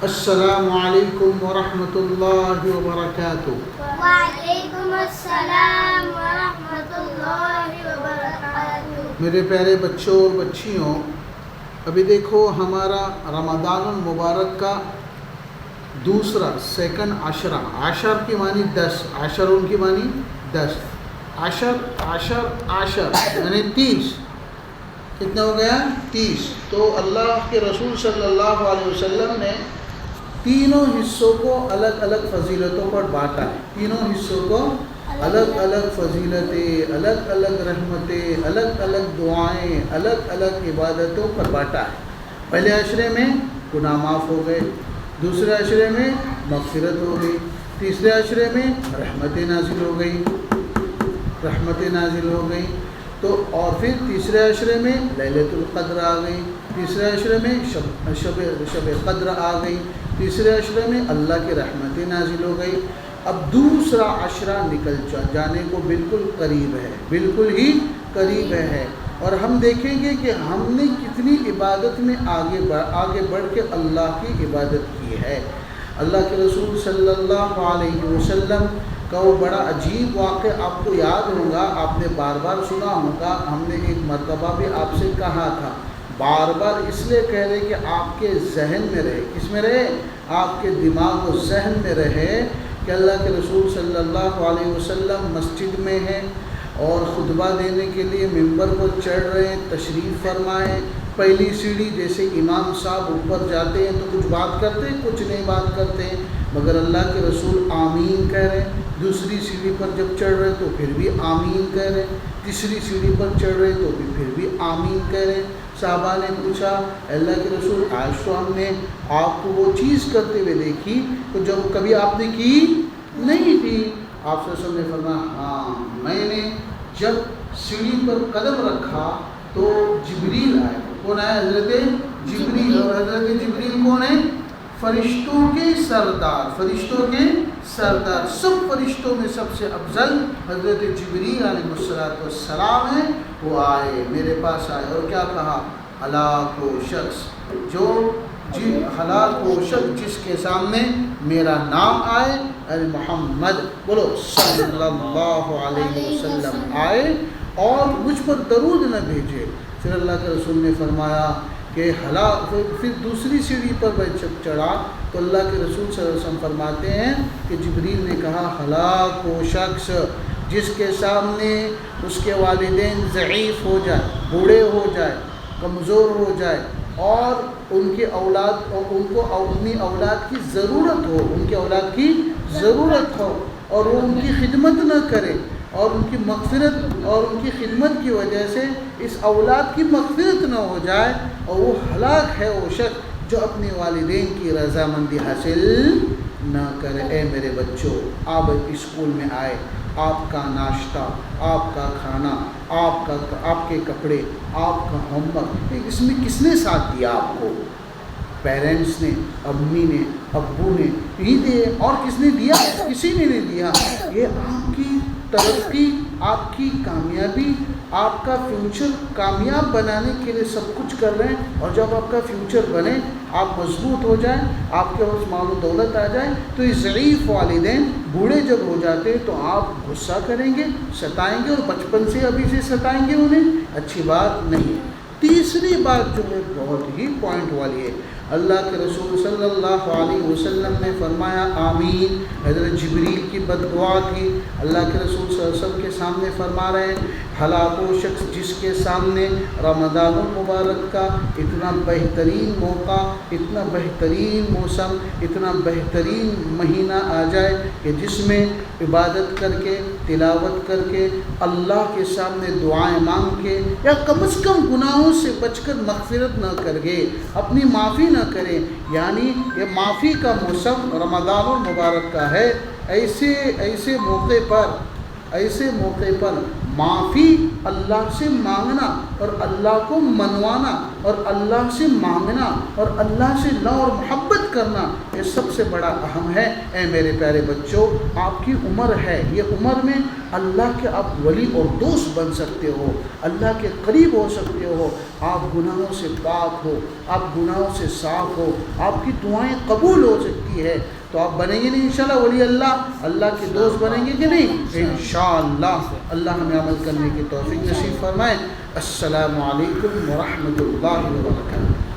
السلام علیکم ورحمۃ اللہ وبرکاتہ۔ وعلیکم السلام ورحمۃ اللہ وبرکاتہ۔ میرے پیارے بچوں اور بچیوں، ابھی دیکھو ہمارا رمضان المبارک کا دوسرا سیکنڈ عشرہ، عشر کی معنی 10، عشرون کی معنی 10، عشر یعنی 30، کتنا ہو گیا 30۔ تو اللہ کے رسول صلی اللہ علیہ وسلم نے تینوں حصوں کو الگ الگ فضیلتوں پر بانٹا ہے، تینوں حصوں کو الگ الگ فضیلتیں، الگ الگ رحمتیں، الگ الگ دعائیں، الگ الگ عبادتوں پر بانٹا ہے۔ پہلے عشرے میں گناہ معاف ہو گئے، دوسرے عشرے میں مغفرت ہو گئی، تیسرے عشرے میں رحمتیں نازل ہو گئی، تو اور پھر تیسرے عشرے میں لیلۃ القدر آ گئی، تیسرے عشرے میں شب قدر آ گئی، تیسرے عشرے میں اللہ کی رحمتیں نازل ہو گئی۔ اب دوسرا عشرہ نکل جانے کو بالکل قریب ہے، بالکل ہی قریب ہے، اور ہم دیکھیں گے کہ ہم نے کتنی عبادت میں آگے بڑھ کے اللہ کی عبادت کی ہے۔ اللہ کے رسول صلی اللہ علیہ وسلم کا وہ بڑا عجیب واقعہ آپ کو یاد ہوگا، آپ نے بار بار سنا ہوگا، ہم نے ایک مرتبہ بھی آپ سے کہا تھا، بار بار اس لیے کہہ رہے کہ آپ کے ذہن میں رہے، کس میں رہے؟ آپ کے دماغ و ذہن میں رہے کہ اللہ کے رسول صلی اللہ علیہ وسلم مسجد میں ہیں اور خطبہ دینے کے لیے ممبر پر چڑھ رہے ہیں، تشریف فرمائے۔ پہلی سیڑھی جیسے امام صاحب اوپر جاتے ہیں تو کچھ بات کرتے ہیں، کچھ نہیں بات کرتے ہیں، مگر اللہ کے رسول آمین کہہ رہے ہیں۔ دوسری سیڑھی پر جب چڑھ رہے تو پھر بھی آمین کہہ رہے ہیں، تیسری سیڑھی پر چڑھ رہے تو بھی پھر بھی آمین کہہ رہے ہیں۔ صحابہ نے پوچھا، اللہ کے رسول آج تو ہم نے آپ کو وہ چیز کرتے ہوئے دیکھی تو جب کبھی آپ نے کی نہیں تھی۔ آپ صلی اللہ علیہ وسلم نے فرمایا، ہاں میں نے جب سیڑھی پر قدم رکھا تو جبریل آئے۔ کون آئے؟ حضرت جبریل۔ اور حضرت جبریل کون ہے؟ فرشتوں کے سردار، فرشتوں کے سردار، سب فرشتوں میں سب سے افضل حضرت جبریل علیہ السلام ہیں۔ وہ آئے، میرے پاس آئے اور کیا کہا؟ ہلاک ہو شخص ہلاک ہو شخص جس کے سامنے میرا نام آئے، اے محمد بولو صلی اللہ علیہ وسلم آئے اور مجھ پر درود نہ بھیجے۔ پھر اللہ کے رسول نے فرمایا کہ پھر دوسری سیڑھی پر میں جب چڑھا تو اللہ کے رسول صلی اللہ علیہ وسلم فرماتے ہیں کہ جبریل نے کہا، ہلاک ہو شخص جس کے سامنے اس کے والدین ضعیف ہو جائے، بوڑھے ہو جائے، کمزور ہو جائے، اور ان کی اولاد اور ان کو اپنی اولاد کی ضرورت ہو، ان کی اولاد کی ضرورت ہو اور وہ ان کی خدمت نہ کرے، اور ان کی مغفرت اور ان کی خدمت کی وجہ سے اس اولاد کی مغفرت نہ ہو جائے، اور وہ ہلاک ہے وہ شخص جو اپنے والدین کی رضامندی حاصل نہ کرے۔ اے میرے بچوں، آپ اسکول میں آئے، آپ کا ناشتہ، آپ کا کھانا، آپ کے کپڑے، آپ کا ہوم ورک، اس میں کس نے ساتھ دیا آپ کو؟ پیرنٹس نے، امی نے، ابو نے ہی دیے، اور کس نے دیا؟ کسی نے نہیں دیا۔ یہ آپ کی ترقی، آپ کی کامیابی، آپ کا فیوچر کامیاب بنانے کے لیے سب کچھ کر رہے ہیں، اور جب آپ کا فیوچر بنے، آپ مضبوط ہو جائیں، آپ کے پاس مال و دولت آ جائے، تو یہ ضعیف والدین بوڑھے جب ہو جاتے ہیں تو آپ غصہ کریں گے، ستائیں گے، اور بچپن سے ابھی سے ستائیں گے انہیں، اچھی بات نہیں۔ تیسری بات جو ہے بہت ہی پوائنٹ والی ہے، اللہ کے رسول صلی اللہ علیہ وسلم نے فرمایا آمین۔ حضرت جبریل کی بد دعا تھی، اللہ کے رسول صلی اللہ علیہ وسلم کے سامنے فرما رہے ہیں، ہلاک و شخص جس کے سامنے رمضان المبارک کا اتنا بہترین موقع، اتنا بہترین موسم، اتنا بہترین مہینہ آ جائے کہ جس میں عبادت کر کے، تلاوت کر کے، اللہ کے سامنے دعائیں مانگ کے، یا کم از کم گناہوں سے بچ کر مغفرت نہ کرے، اپنی معافی نہ کرے، یعنی یہ معافی کا موسم رمضان المبارک کا ہے۔ ایسے موقع پر معافی اللہ سے مانگنا، اور اللہ کو منوانا، اور اللہ سے مانگنا، اور اللہ سے لو اور محبت کرنا یہ سب سے بڑا اہم ہے۔ اے میرے پیارے بچوں، آپ کی عمر ہے، یہ عمر میں اللہ کے آپ ولی اور دوست بن سکتے ہو، اللہ کے قریب ہو سکتے ہو، آپ گناہوں سے پاک ہو، آپ گناہوں سے صاف ہو، آپ کی دعائیں قبول ہو سکتی ہے، تو آپ بنیں گے نہیں انشاءاللہ ولی اللہ کے دوست بنیں گے کہ نہیں؟ انشاءاللہ اللہ ہمیں عمل کرنے کی توفیق نصیب فرمائے۔ السلام علیکم ورحمۃ اللہ وبرکاتہ۔